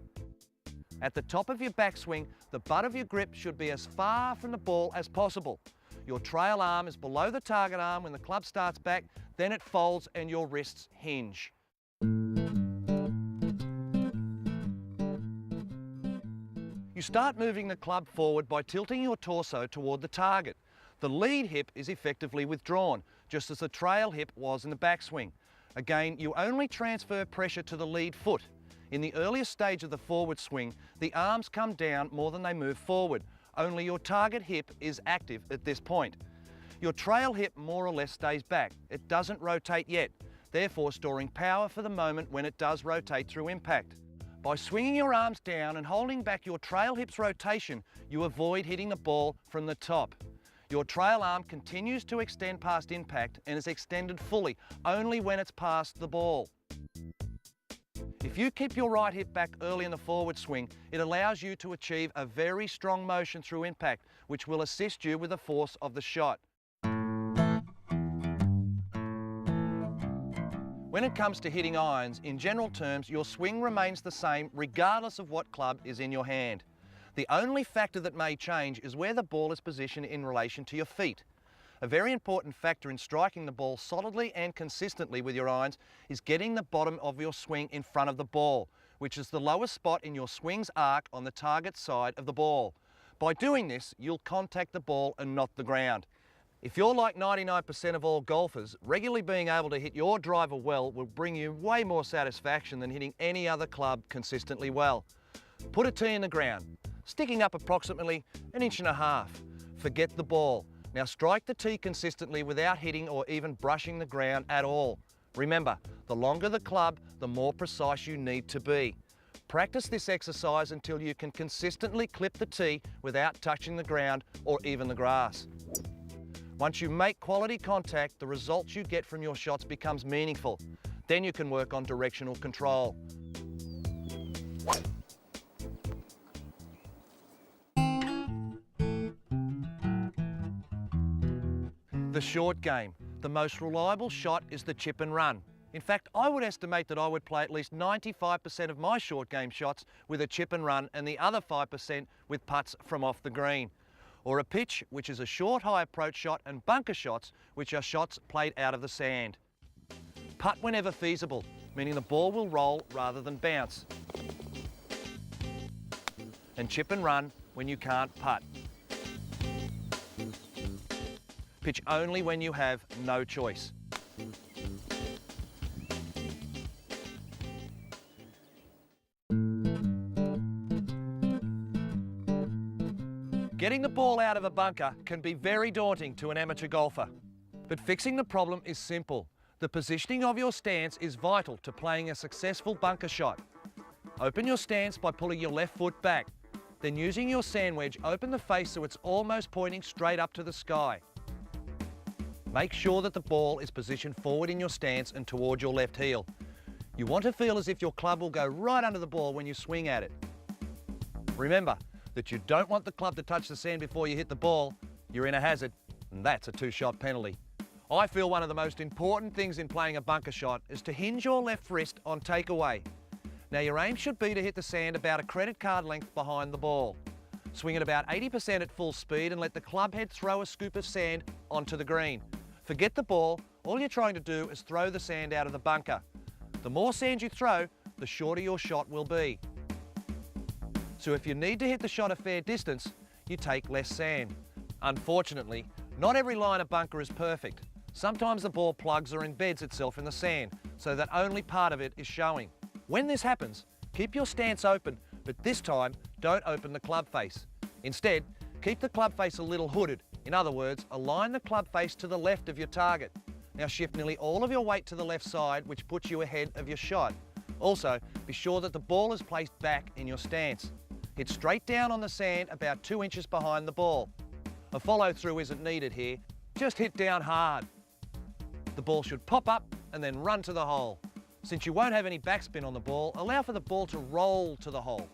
At the top of your backswing, the butt of your grip should be as far from the ball as possible. Your trail arm is below the target arm when the club starts back, then it folds and your wrists hinge. You start moving the club forward by tilting your torso toward the target. The lead hip is effectively withdrawn, just as the trail hip was in the backswing. Again, you only transfer pressure to the lead foot. In the earliest stage of the forward swing, the arms come down more than they move forward. Only your target hip is active at this point. Your trail hip more or less stays back. It doesn't rotate yet, therefore storing power for the moment when it does rotate through impact. By swinging your arms down and holding back your trail hip's rotation, you avoid hitting the ball from the top. Your trail arm continues to extend past impact and is extended fully only when it's past the ball. If you keep your right hip back early in the forward swing, it allows you to achieve a very strong motion through impact, which will assist you with the force of the shot. When it comes to hitting irons, in general terms, your swing remains the same regardless of what club is in your hand. The only factor that may change is where the ball is positioned in relation to your feet. A very important factor in striking the ball solidly and consistently with your irons is getting the bottom of your swing in front of the ball, which is the lowest spot in your swing's arc on the target side of the ball. By doing this, you'll contact the ball and not the ground. If you're like 99% of all golfers, regularly being able to hit your driver well will bring you way more satisfaction than hitting any other club consistently well. Put a tee in the ground, sticking up approximately 1.5 inches. Forget the ball. Now strike the tee consistently without hitting or even brushing the ground at all. Remember, the longer the club, the more precise you need to be. Practice this exercise until you can consistently clip the tee without touching the ground or even the grass. Once you make quality contact, the results you get from your shots becomes meaningful. Then you can work on directional control. The short game. The most reliable shot is the chip and run. In fact, I would estimate that I would play at least 95% of my short game shots with a chip and run and the other 5% with putts from off the green. Or a pitch, which is a short high approach shot, and bunker shots, which are shots played out of the sand. Putt whenever feasible, meaning the ball will roll rather than bounce. And chip and run when you can't putt. Pitch only when you have no choice. Getting the ball out of a bunker can be very daunting to an amateur golfer. But fixing the problem is simple. The positioning of your stance is vital to playing a successful bunker shot. Open your stance by pulling your left foot back. Then using your sand wedge, open the face so it's almost pointing straight up to the sky. Make sure that the ball is positioned forward in your stance and toward your left heel. You want to feel as if your club will go right under the ball when you swing at it. Remember that you don't want the club to touch the sand before you hit the ball. You're in a hazard, and that's a two-shot penalty. I feel one of the most important things in playing a bunker shot is to hinge your left wrist on takeaway. Now your aim should be to hit the sand about a credit card length behind the ball. Swing at about 80% at full speed and let the club head throw a scoop of sand onto the green. Forget the ball, all you're trying to do is throw the sand out of the bunker. The more sand you throw, the shorter your shot will be. So if you need to hit the shot a fair distance, you take less sand. Unfortunately, not every line of bunker is perfect. Sometimes the ball plugs or embeds itself in the sand, so that only part of it is showing. When this happens, keep your stance open, but this time, don't open the club face. Instead, keep the club face a little hooded. In other words, align the club face to the left of your target. Now shift nearly all of your weight to the left side, which puts you ahead of your shot. Also, be sure that the ball is placed back in your stance. Hit straight down on the sand about 2 inches behind the ball. A follow-through isn't needed here, just hit down hard. The ball should pop up and then run to the hole. Since you won't have any backspin on the ball, allow for the ball to roll to the hole.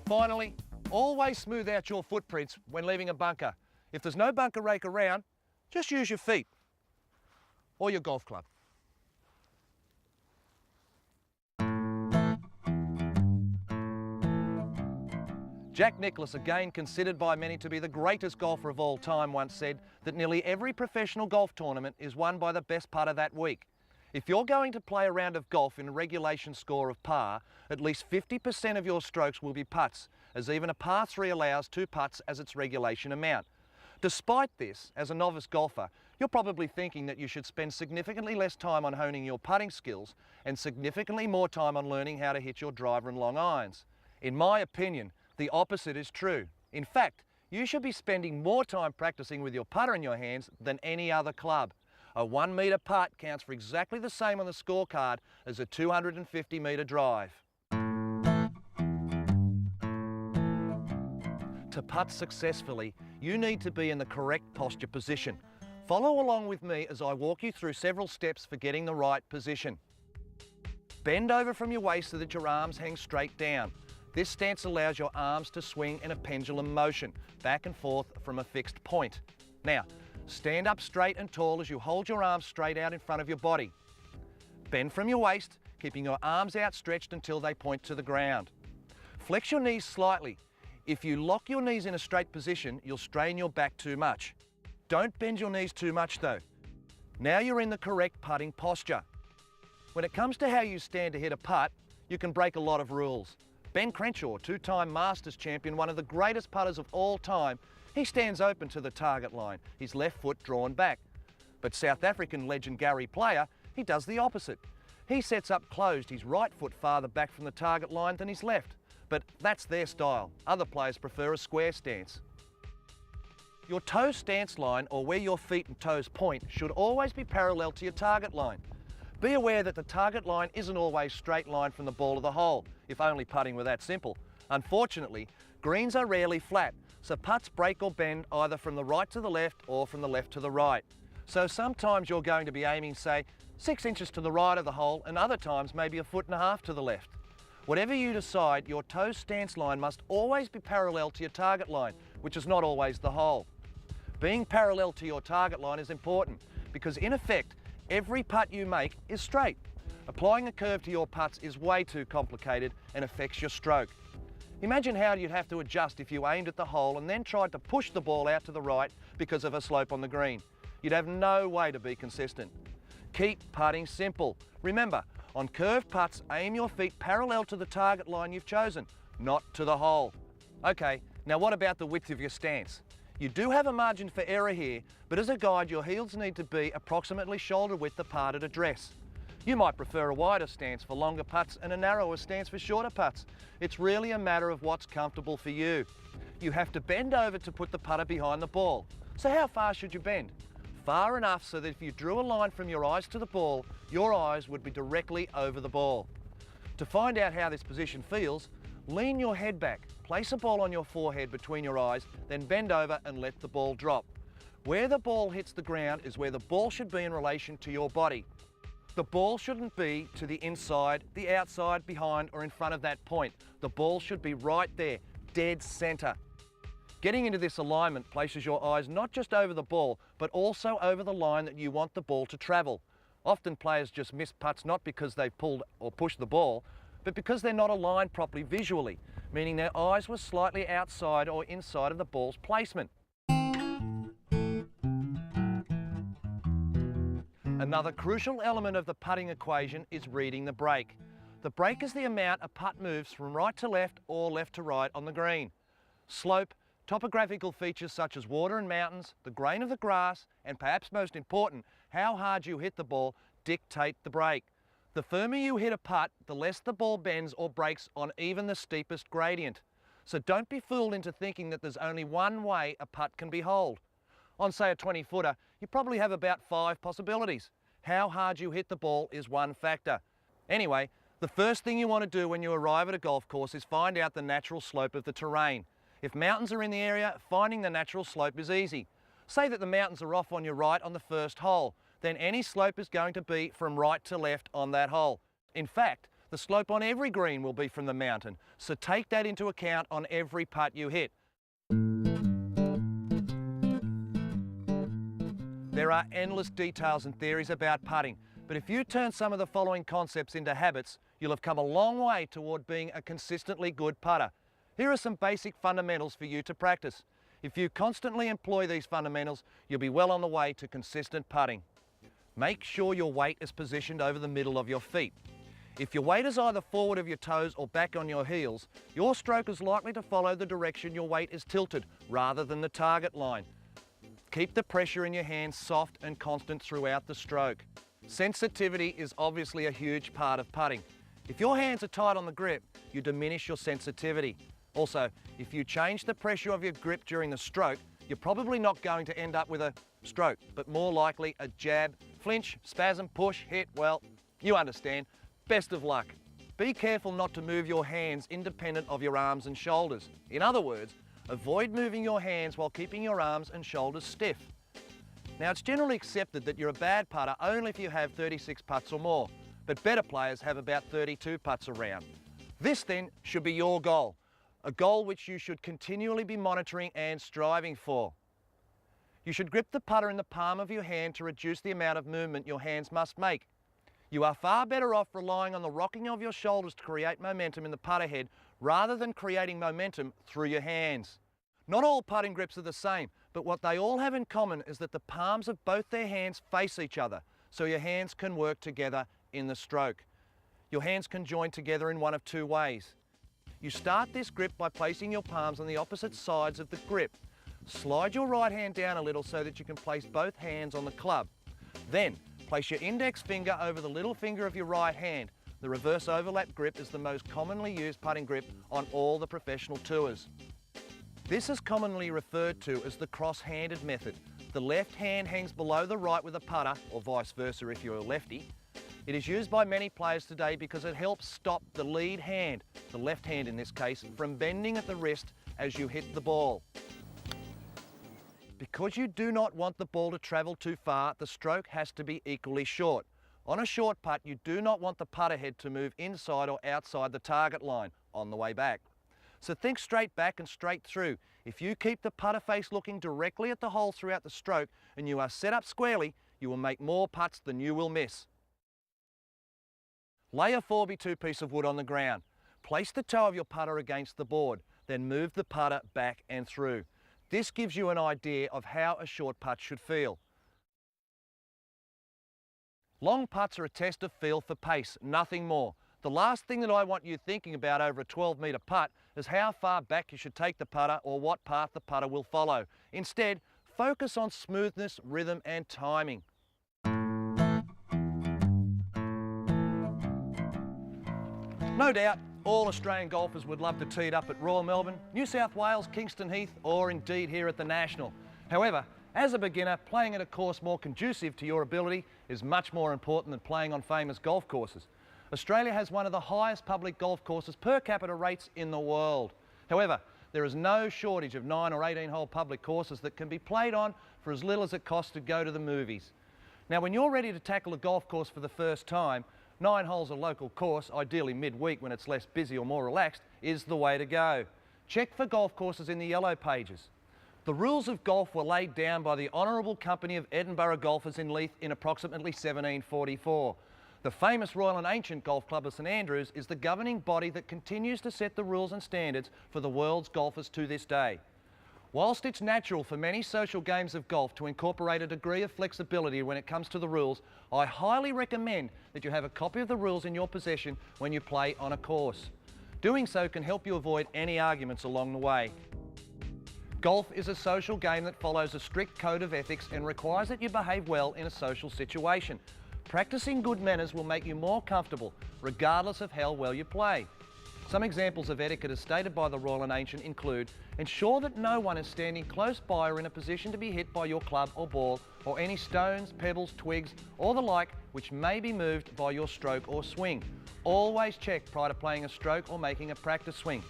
Finally, always smooth out your footprints when leaving a bunker. If there's no bunker rake around, just use your feet or your golf club. Jack Nicklaus, again considered by many to be the greatest golfer of all time, once said that nearly every professional golf tournament is won by the best putter that week. If you're going to play a round of golf in a regulation score of par, at least 50% of your strokes will be putts, as even a par 3 allows 2 putts as its regulation amount. Despite this, as a novice golfer, you're probably thinking that you should spend significantly less time on honing your putting skills and significantly more time on learning how to hit your driver and long irons. In my opinion, the opposite is true. In fact, you should be spending more time practicing with your putter in your hands than any other club. A 1 metre putt counts for exactly the same on the scorecard as a 250 metre drive. To putt successfully, you need to be in the correct posture position. Follow along with me as I walk you through several steps for getting the right position. Bend over from your waist so that your arms hang straight down. This stance allows your arms to swing in a pendulum motion, back and forth from a fixed point. Now, stand up straight and tall as you hold your arms straight out in front of your body. Bend from your waist, keeping your arms outstretched until they point to the ground. Flex your knees slightly. If you lock your knees in a straight position, you'll strain your back too much. Don't bend your knees too much though. Now you're in the correct putting posture. When it comes to how you stand to hit a putt, you can break a lot of rules. Ben Crenshaw, 2-time Masters champion, one of the greatest putters of all time, he stands open to the target line, his left foot drawn back. But South African legend Gary Player, he does the opposite. He sets up closed, his right foot farther back from the target line than his left. But that's their style. Other players prefer a square stance. Your toe stance line, or where your feet and toes point, should always be parallel to your target line. Be aware that the target line isn't always straight line from the ball to the hole, if only putting were that simple. Unfortunately, greens are rarely flat, so putts break or bend either from the right to the left or from the left to the right. So sometimes you're going to be aiming, say, 6 inches to the right of the hole, and other times maybe 1.5 feet to the left. Whatever you decide, your toe stance line must always be parallel to your target line, which is not always the hole. Being parallel to your target line is important because, in effect, every putt you make is straight. Applying a curve to your putts is way too complicated and affects your stroke. Imagine how you'd have to adjust if you aimed at the hole and then tried to push the ball out to the right because of a slope on the green. You'd have no way to be consistent. Keep putting simple. Remember, on curved putts, aim your feet parallel to the target line you've chosen, not to the hole. Okay, now what about the width of your stance? You do have a margin for error here, but as a guide, your heels need to be approximately shoulder width apart at address. You might prefer a wider stance for longer putts and a narrower stance for shorter putts. It's really a matter of what's comfortable for you. you have to bend over to put the putter behind the ball. So how far should you bend? Far enough so that if you drew a line from your eyes to the ball, your eyes would be directly over the ball. To find out how this position feels, lean your head back, place a ball on your forehead between your eyes, then bend over and let the ball drop. Where the ball hits the ground is where the ball should be in relation to your body. The ball shouldn't be to the inside, the outside, behind, or in front of that point. The ball should be right there, dead center. Getting into this alignment places your eyes not just over the ball, but also over the line that you want the ball to travel. Often players just miss putts not because they've pulled or pushed the ball, but because they're not aligned properly visually, meaning their eyes were slightly outside or inside of the ball's placement. Another crucial element of the putting equation is reading the break. The break is the amount a putt moves from right to left or left to right on the green. Slope, topographical features such as water and mountains, the grain of the grass, and perhaps most important, how hard you hit the ball dictate the break. The firmer you hit a putt, the less the ball bends or breaks on even the steepest gradient. So don't be fooled into thinking that there's only one way a putt can be holed. On say a 20-footer, you probably have about 5 possibilities. How hard you hit the ball is one factor. Anyway, the first thing you want to do when you arrive at a golf course is find out the natural slope of the terrain. If mountains are in the area, finding the natural slope is easy. Say that the mountains are off on your right on the first hole, then any slope is going to be from right to left on that hole. In fact, the slope on every green will be from the mountain, so take that into account on every putt you hit. There are endless details and theories about putting, but if you turn some of the following concepts into habits, you'll have come a long way toward being a consistently good putter. Here are some basic fundamentals for you to practice. If you constantly employ these fundamentals, you'll be well on the way to consistent putting. Make sure your weight is positioned over the middle of your feet. If your weight is either forward of your toes or back on your heels, your stroke is likely to follow the direction your weight is tilted rather than the target line. Keep the pressure in your hands soft and constant throughout the stroke. Sensitivity is obviously a huge part of putting. If your hands are tight on the grip, you diminish your sensitivity. Also, if you change the pressure of your grip during the stroke, you're probably not going to end up with a stroke, but more likely a jab, flinch, spasm, push, hit, well, you understand. Best of luck. Be careful not to move your hands independent of your arms and shoulders. In other words, avoid moving your hands while keeping your arms and shoulders stiff. Now, it's generally accepted that you're a bad putter only if you have 36 putts or more, but better players have about 32 putts around. This then should be your goal, a goal which you should continually be monitoring and striving for. You should grip the putter in the palm of your hand to reduce the amount of movement your hands must make. You are far better off relying on the rocking of your shoulders to create momentum in the putter head rather than creating momentum through your hands. Not all putting grips are the same, but what they all have in common is that the palms of both their hands face each other, so your hands can work together in the stroke. Your hands can join together in one of two ways. You start this grip by placing your palms on the opposite sides of the grip. Slide your right hand down a little so that you can place both hands on the club. Then, place your index finger over the little finger of your right hand. The reverse overlap grip is the most commonly used putting grip on all the professional tours. This is commonly referred to as the cross-handed method. The left hand hangs below the right with a putter, or vice versa if you're a lefty. It is used by many players today because it helps stop the lead hand, the left hand in this case, from bending at the wrist as you hit the ball. Because you do not want the ball to travel too far, the stroke has to be equally short. On a short putt, you do not want the putter head to move inside or outside the target line on the way back. So think straight back and straight through. If you keep the putter face looking directly at the hole throughout the stroke and you are set up squarely, you will make more putts than you will miss. Lay a 4x2 piece of wood on the ground. Place the toe of your putter against the board, then move the putter back and through. This gives you an idea of how a short putt should feel. Long putts are a test of feel for pace, nothing more. The last thing that I want you thinking about over a 12-metre putt is how far back you should take the putter or what path the putter will follow. Instead, focus on smoothness, rhythm and timing. No doubt, All Australian golfers would love to tee it up at Royal Melbourne, New South Wales, Kingston Heath, or indeed here at the National. However, as a beginner, playing at a course more conducive to your ability is much more important than playing on famous golf courses. Australia has one of the highest public golf courses per capita rates in the world. However, there is no shortage of 9 or 18-hole public courses that can be played on for as little as it costs to go to the movies. Now, when you're ready to tackle a golf course for the first time, 9 holes a local course, ideally midweek when it's less busy or more relaxed, is the way to go. Check for golf courses in the yellow pages. The rules of golf were laid down by the Honourable Company of Edinburgh Golfers in Leith in approximately 1744. The famous Royal and Ancient Golf Club of St Andrews is the governing body that continues to set the rules and standards for the world's golfers to this day. Whilst it's natural for many social games of golf to incorporate a degree of flexibility when it comes to the rules, I highly recommend that you have a copy of the rules in your possession when you play on a course. Doing so can help you avoid any arguments along the way. Golf is a social game that follows a strict code of ethics and requires that you behave well in a social situation. Practicing good manners will make you more comfortable, regardless of how well you play. Some examples of etiquette as stated by the Royal and Ancient include: ensure that no one is standing close by or in a position to be hit by your club or ball, or any stones, pebbles, twigs, or the like which may be moved by your stroke or swing. Always check prior to playing a stroke or making a practice swing.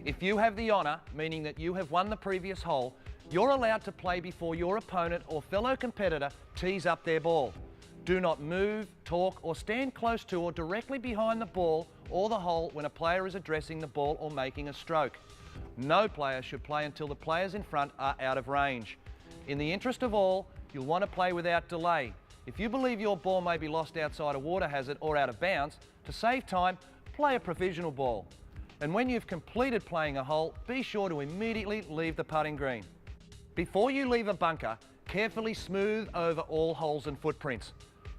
If you have the honour, meaning that you have won the previous hole, you're allowed to play before your opponent or fellow competitor tees up their ball. Do not move, talk, or stand close to or directly behind the ball or the hole when a player is addressing the ball or making a stroke. No player should play until the players in front are out of range. In the interest of all, you'll want to play without delay. If you believe your ball may be lost outside a water hazard or out of bounds, to save time, play a provisional ball. And when you've completed playing a hole, be sure to immediately leave the putting green. Before you leave a bunker, carefully smooth over all holes and footprints.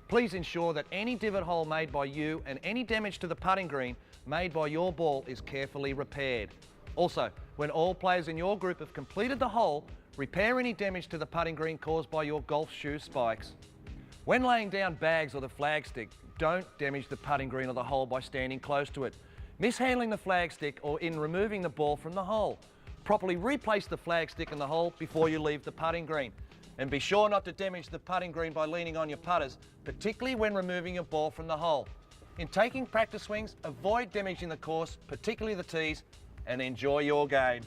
Please ensure that any divot hole made by you and any damage to the putting green made by your ball is carefully repaired. Also, when all players in your group have completed the hole, repair any damage to the putting green caused by your golf shoe spikes. When laying down bags or the flagstick, don't damage the putting green or the hole by standing close to it. Mishandling the flagstick or in removing the ball from the hole. Properly replace the flagstick in the hole before you leave the putting green. And be sure not to damage the putting green by leaning on your putters, particularly when removing your ball from the hole. In taking practice swings, avoid damaging the course, particularly the tees, and enjoy your game.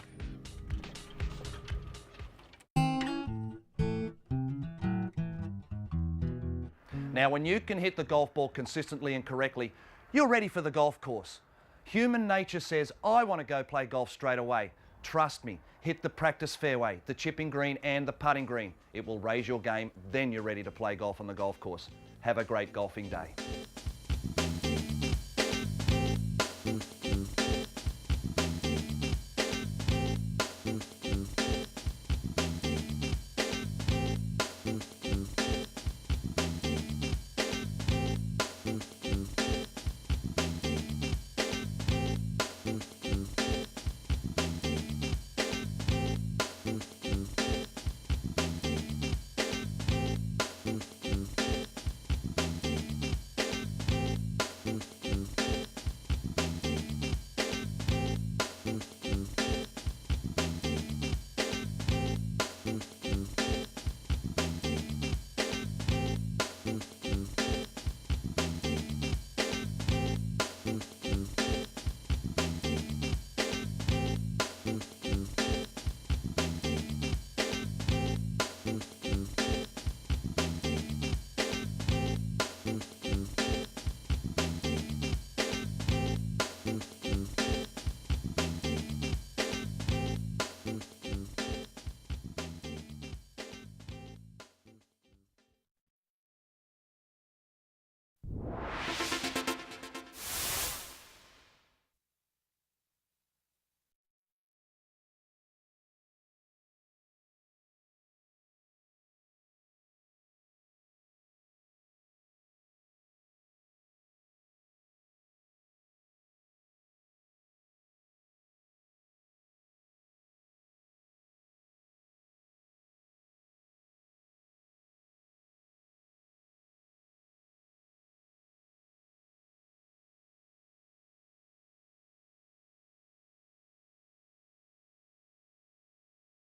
Now, when you can hit the golf ball consistently and correctly, you're ready for the golf course. Human nature says, I want to go play golf straight away. Trust me, hit the practice fairway, the chipping green and the putting green. It will raise your game, then you're ready to play golf on the golf course. Have a great golfing day.